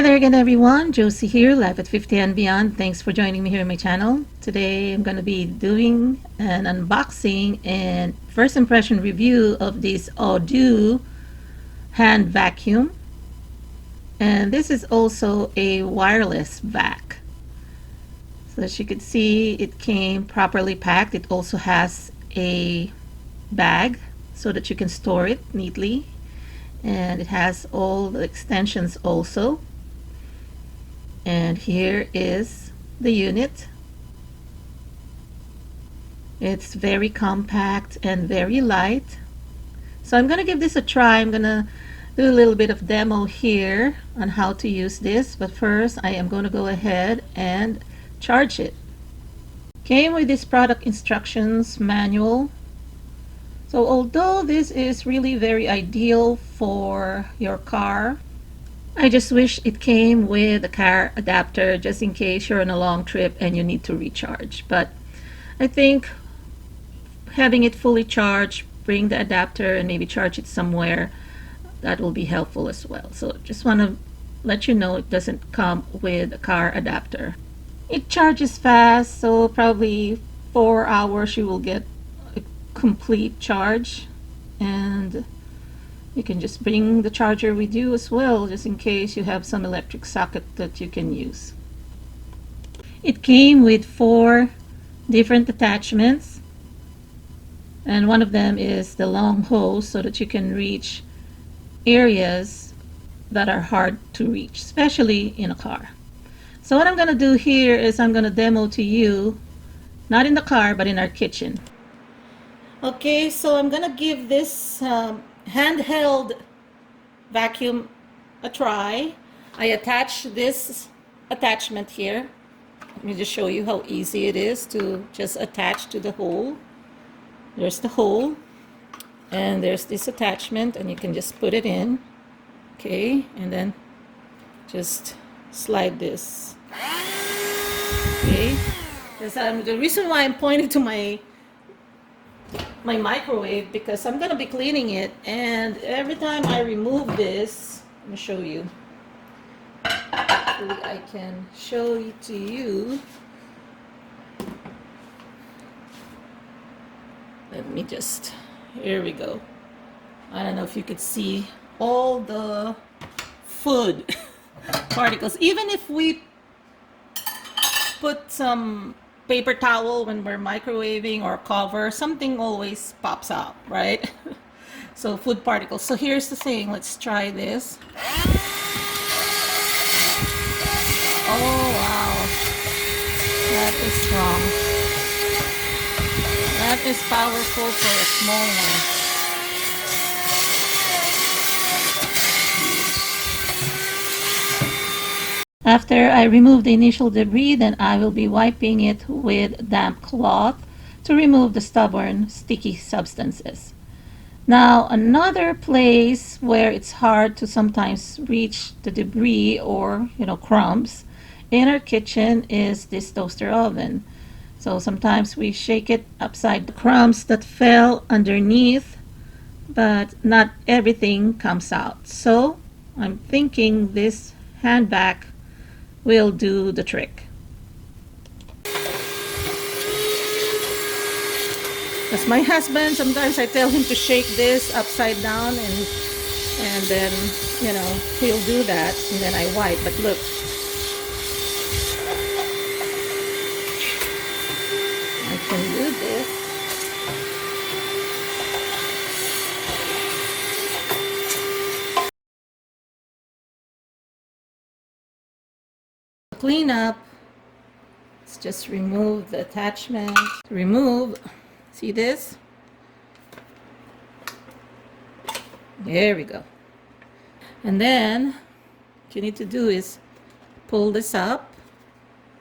there again, everyone. Josie here, Life at 50 and Beyond. Thanks for joining me here on my channel. Today I'm going to be doing an unboxing and first impression review of this Audew hand vacuum. And this is also a wireless vac. So as you can see, it came properly packed. It also has a bag so that you can store it neatly. And it has all the extensions also. And here is the unit. It's very compact and very light. So I'm going to give this a try. I'm going to do a little bit of demo here on how to use this. But first, I am going to go ahead and charge it. Came with this product instructions manual. So although this is really very ideal for your car, I just wish it came with a car adapter just in case you're on a long trip and you need to recharge. But I think having it fully charged, bring the adapter and maybe charge it somewhere, that will be helpful as well. So just want to let you know it doesn't come with a car adapter. It charges fast, so probably 4 hours you will get a complete charge, and you can just bring the charger with you as well, just in case you have some electric socket that you can use. It came with 4 different attachments, and one of them is the long hose so that you can reach areas that are hard to reach, especially in a car. So what I'm going to do here is I'm going to demo to you, not in the car, but in our kitchen. Okay, so I'm going to give this handheld vacuum a try. I attach this attachment here. Let me just show you how easy it is to just attach to the hole. There's the hole, and there's this attachment, and you can just put it in. Okay, and then just slide this. Okay, the reason why I'm pointing to my microwave, because I'm going to be cleaning it, and every time I remove this, let me show you. Hopefully I can show it to you. Let me just, here we go. I don't know if you could see all the food particles. Even if we put some paper towel when we're microwaving or cover, something always pops out, right? So food particles. So here's the thing, let's try this. Oh wow, that is strong. That is powerful for a small one. After I remove the initial debris, then I will be wiping it with damp cloth to remove the stubborn, sticky substances. Now, another place where it's hard to sometimes reach the debris or, crumbs in our kitchen is this toaster oven. So sometimes we shake it upside the crumbs that fell underneath, but not everything comes out. So I'm thinking this hand vac will do the trick. As my husband, sometimes I tell him to shake this upside down, and then he'll do that, and then I wipe. But look, I can do this. Clean up. Let's just remove the attachment. Remove. See this? There we go. And then what you need to do is pull this up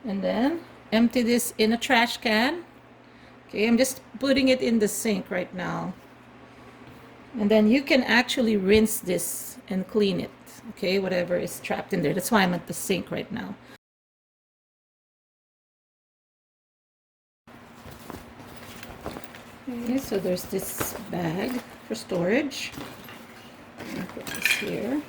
and then empty this in a trash can. Okay, I'm just putting it in the sink right now. And then you can actually rinse this and clean it. Okay, whatever is trapped in there. That's why I'm at the sink right now. Okay, so there's this bag for storage. I'll put this here.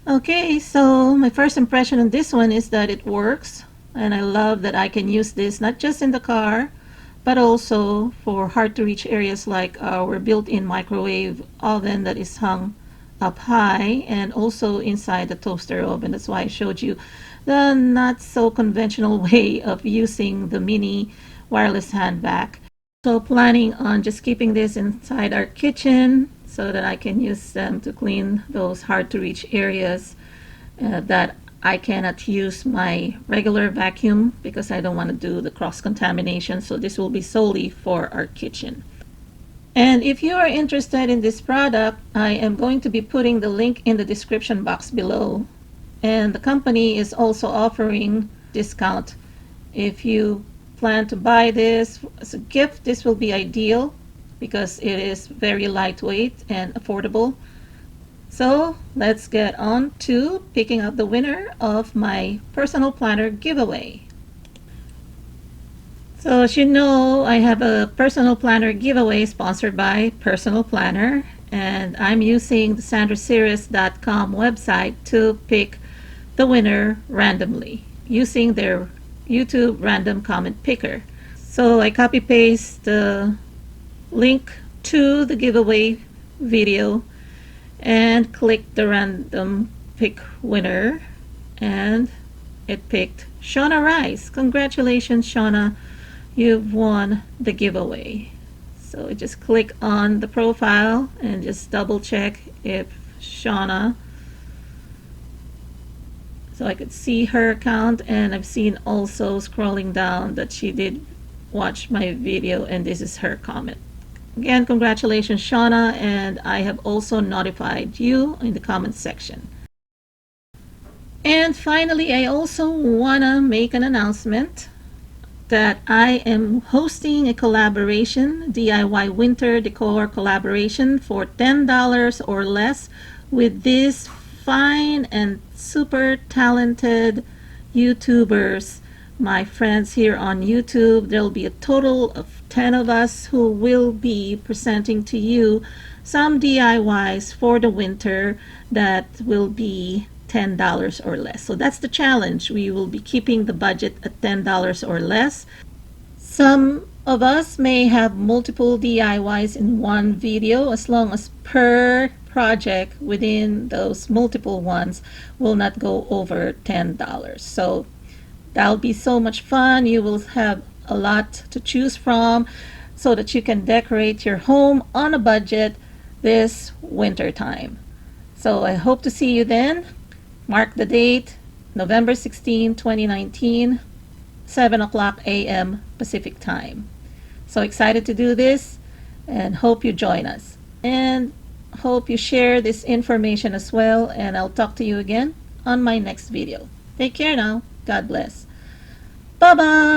Okay, so my first impression on this one is that it works, and I love that I can use this not just in the car, but also for hard to reach areas like our built-in microwave oven that is hung up high, and also inside the toaster oven. That's why I showed you the not so conventional way of using the mini wireless hand vac. So planning on just keeping this inside our kitchen so that I can use them to clean those hard to reach areas that I cannot use my regular vacuum because I don't want to do the cross contamination. So this will be solely for our kitchen. And if you are interested in this product, I am going to be putting the link in the description box below. And the company is also offering discount. If you plan to buy this as a gift, this will be ideal because it is very lightweight and affordable. So let's get on to picking out the winner of my personal planner giveaway. So as you know, I have a personal planner giveaway sponsored by Personal Planner, and I'm using the sandraseries.com website to pick the winner randomly using their YouTube random comment picker. So I copy paste the link to the giveaway video and click the random pick winner, and it picked Shauna Rice. Congratulations, Shauna, you've won the giveaway. So I just click on the profile and just double check if Shauna, so I could see her account, and I've seen also scrolling down that she did watch my video, and this is her comment. Again, congratulations, Shauna, and I have also notified you in the comments section. And finally, I also want to make an announcement that I am hosting a collaboration, DIY Winter Decor Collaboration, for $10 or less with these fine and super talented YouTubers, my friends here on YouTube. There'll be a total of 10 of us who will be presenting to you some DIYs for the winter that will be $10 or less. So that's the challenge. We will be keeping the budget at $10 or less. Some of us may have multiple DIYs in one video, as long as per project within those multiple ones will not go over $10. So that'll be so much fun. You will have a lot to choose from so that you can decorate your home on a budget this winter time. So I hope to see you then. Mark the date, November 16, 2019, 7 o'clock a.m. Pacific time. So excited to do this and hope you join us. And hope you share this information as well, and I'll talk to you again on my next video. Take care now. God bless. Bye-bye.